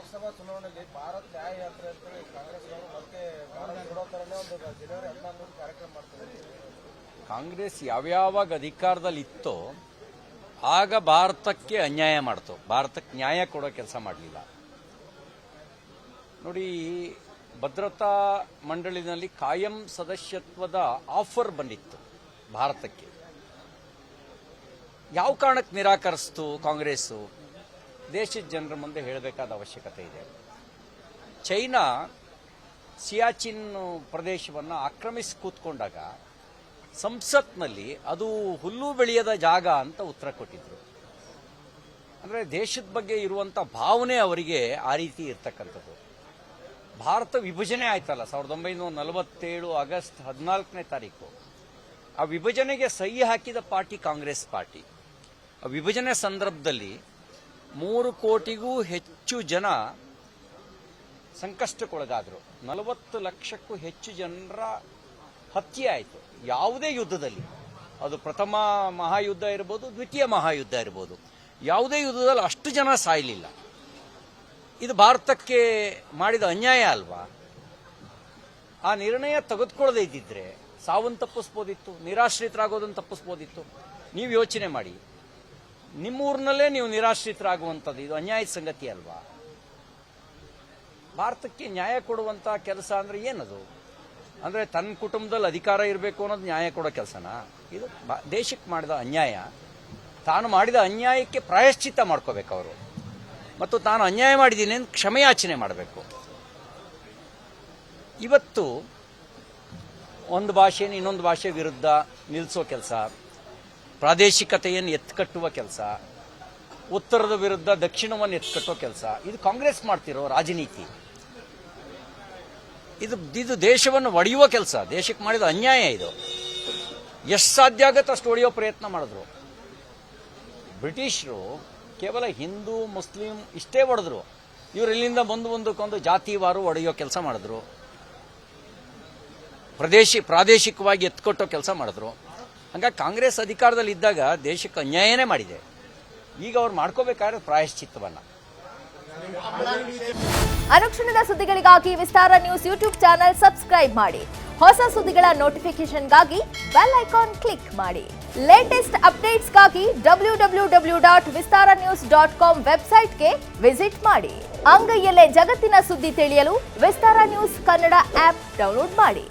ಲೋಕಸಭಾ ಚುನಾವಣೆಯಲ್ಲಿ ಭಾರತ್ ನ್ಯಾಯ ಯಾತ್ರೆ ಅಂತ ಕಾಂಗ್ರೆಸ್ ಅವರು ಮತ್ತೆ ಭಾರತ್ ಬಿಡೋ ತರನೇ ಒಂದು ಜನವರಿ 14 ಕಾರ್ಯಕ್ರಮ ಮಾಡ್ತಾರೆ. ಕಾಂಗ್ರೆಸ್ ಯಾವ್ಯಾವಾಗ ಅಧಿಕಾರದಲ್ಲಿ ಇತ್ತೋ ಆಗ ಭಾರತಕ್ಕೆ ಅನ್ಯಾಯ ಮಾಡ್ತು, ಭಾರತಕ್ಕೆ ನ್ಯಾಯ ಕೊಡೋ ಕೆಲಸ ಮಾಡಲಿಲ್ಲ. ನೋಡಿ, ಭದ್ರತಾ ಮಂಡಳಿನಲ್ಲಿ ಕಾಯಂ ಸದಸ್ಯತ್ವದ ಆಫರ್ ಬಂದಿತ್ತು ಭಾರತಕ್ಕೆ. ಯಾವ ಕಾರಣಕ್ಕೆ ನಿರಾಕರಿಸ್ತು ಕಾಂಗ್ರೆಸ್ಸು? ದೇಶದ ಜನರ ಮುಂದೆ ಹೇಳಬೇಕಾದ ಅವಶ್ಯಕತೆ ಇದೆ. ಚೈನಾ ಸಿಯಾಚಿನ್ ಪ್ರದೇಶವನ್ನು ಆಕ್ರಮಿಸಿ ಕೂತ್ಕೊಂಡಾಗ ಸಂಸತ್ನಲ್ಲಿ ಅದು ಹುಲ್ಲು ಬೆಳೆಯದ ಜಾಗ ಅಂತ ಉತ್ತರ ಕೊಟ್ಟಿದ್ರು. ಅಂದರೆ ದೇಶದ ಬಗ್ಗೆ ಇರುವಂಥ ಭಾವನೆ ಅವರಿಗೆ ಆ ರೀತಿ ಇರ್ತಕ್ಕಂಥದ್ದು. ಭಾರತ ವಿಭಜನೆ ಆಯ್ತಲ್ಲ 1947 ಆಗಸ್ಟ್ 14ನೇ ತಾರೀಕು. ಆ ವಿಭಜನೆಗೆ ಸಹಿ ಹಾಕಿದ ಪಾರ್ಟಿ ಕಾಂಗ್ರೆಸ್ ಪಾರ್ಟಿ. ಆ ವಿಭಜನೆ ಸಂದರ್ಭದಲ್ಲಿ 3 ಕೋಟಿಗೂ ಹೆಚ್ಚು ಜನ ಸಂಕಷ್ಟಕ್ಕೊಳಗಾದರು. 40 ಲಕ್ಷಕ್ಕೂ ಹೆಚ್ಚು ಜನರ ಹತ್ಯೆ ಆಯಿತು ಯಾವುದೇ ಯುದ್ಧದಲ್ಲಿ. ಅದು ಪ್ರಥಮ ಮಹಾಯುದ್ಧ ಇರ್ಬೋದು, ದ್ವಿತೀಯ ಮಹಾಯುದ್ಧ ಇರ್ಬೋದು, ಯಾವುದೇ ಯುದ್ಧದಲ್ಲಿ ಅಷ್ಟು ಜನ ಸಾಯಲಿಲ್ಲ. ಇದು ಭಾರತಕ್ಕೆ ಮಾಡಿದ ಅನ್ಯಾಯ ಅಲ್ವಾ? ಆ ನಿರ್ಣಯ ತೆಗೆದುಕೊಳ್ಳದೇ ಇದ್ದಿದ್ರೆ ಸಾವನ್ನು ತಪ್ಪಿಸ್ಬೋದಿತ್ತು, ನಿರಾಶ್ರಿತರಾಗೋದನ್ನು ತಪ್ಪಿಸ್ಬೋದಿತ್ತು. ನೀವು ಯೋಚನೆ ಮಾಡಿ, ನಿಮ್ಮೂರಿನಲ್ಲೇ ನೀವು ನಿರಾಶ್ರಿತರಾಗುವಂಥದ್ದು ಇದು ಅನ್ಯಾಯದ ಸಂಗತಿ ಅಲ್ವಾ? ಭಾರತಕ್ಕೆ ನ್ಯಾಯ ಕೊಡುವಂಥ ಕೆಲಸ ಅಂದರೆ ಏನದು? ಅಂದರೆ ತನ್ನ ಕುಟುಂಬದಲ್ಲಿ ಅಧಿಕಾರ ಇರಬೇಕು ಅನ್ನೋದು ನ್ಯಾಯ ಕೊಡೋ ಕೆಲಸನಾ? ಇದು ದೇಶಕ್ಕೆ ಮಾಡಿದ ಅನ್ಯಾಯ. ತಾನು ಮಾಡಿದ ಅನ್ಯಾಯಕ್ಕೆ ಪ್ರಾಯಶ್ಚಿತ್ತ ಮಾಡ್ಕೋಬೇಕು ಅವರು, ಮತ್ತು ತಾನು ಅನ್ಯಾಯ ಮಾಡಿದ್ದೀನಿ ಅಂತ ಕ್ಷಮೆಯಾಚನೆ ಮಾಡಬೇಕು. ಇವತ್ತು ಒಂದು ಭಾಷೆಯನ್ನು ಇನ್ನೊಂದು ಭಾಷೆ ವಿರುದ್ಧ ನಿಲ್ಲಿಸೋ ಕೆಲಸ, ಪ್ರಾದೇಶಿಕತೆಯನ್ನು ಎತ್ಕಟ್ಟುವ ಕೆಲಸ, ಉತ್ತರದ ವಿರುದ್ಧ ದಕ್ಷಿಣವನ್ನು ಎತ್ಕಟ್ಟೋ ಕೆಲಸ, ಇದು ಕಾಂಗ್ರೆಸ್ ಮಾಡ್ತಿರೋ ರಾಜನೀತಿ. ಇದು ದೇಶವನ್ನು ಒಡೆಯುವ ಕೆಲಸ, ದೇಶಕ್ಕೆ ಮಾಡಿದ ಅನ್ಯಾಯ. ಇದು ಎಷ್ಟು ಸಾಧ್ಯ ಆಗುತ್ತೆ ಅಷ್ಟು ಒಡೆಯೋ ಪ್ರಯತ್ನ ಮಾಡಿದ್ರು. ಬ್ರಿಟಿಷರು ಕೇವಲ ಹಿಂದೂ ಮುಸ್ಲಿಂ ಇಷ್ಟೇ ಹೊಡೆದ್ರು, ಇವರು ಇಲ್ಲಿಂದ ಒಂದಕ್ಕೊಂದು ಜಾತಿವಾರು ಒಡೆಯೋ ಕೆಲಸ ಮಾಡಿದ್ರು, ಪ್ರಾದೇಶಿಕವಾಗಿ ಎತ್ಕೊಟ್ಟೋ ಕೆಲಸ ಮಾಡಿದ್ರು. ಹಂಗಾಗಿ ಕಾಂಗ್ರೆಸ್ ಅಧಿಕಾರದಲ್ಲಿ ಇದ್ದಾಗ ದೇಶಕ್ಕೆ ಅನ್ಯಾಯನೇ ಮಾಡಿದೆ. ಈಗ ಅವ್ರು ಮಾಡ್ಕೋಬೇಕಾದ್ರೆ ಪ್ರಾಯಶ್ಚಿತ್ತವನ್ನ. ಅನುಕ್ಷಣದ ಸುದ್ದಿಗಳಿಗಾಗಿ ವಿಸ್ತಾರ ನ್ಯೂಸ್ ಯೂಟ್ಯೂಬ್ ಚಾನೆಲ್ ಸಬ್ಸ್ಕ್ರೈಬ್ ಮಾಡಿ. ಹೊಸ ಸುದ್ದಿಗಳ ನೋಟಿಫಿಕೇಶನ್ಗಾಗಿ ಬೆಲ್ ಐಕಾನ್ ಕ್ಲಿಕ್ ಮಾಡಿ. ಲೇಟೆಸ್ಟ್ ಅಪ್ಡೇಟ್ಸ್ಗಾಗಿ www.vistaranews.com ವೆಬ್ಸೈಟ್ಗೆ ವಿಸಿಟ್ ಮಾಡಿ. ಅಂಗೈಯಲ್ಲೇ ಜಗತ್ತಿನ ಸುದ್ದಿ ತಿಳಿಯಲು ವಿಸ್ತಾರ ನ್ಯೂಸ್ ಕನ್ನಡ ಆಪ್ ಡೌನ್ಲೋಡ್ ಮಾಡಿ.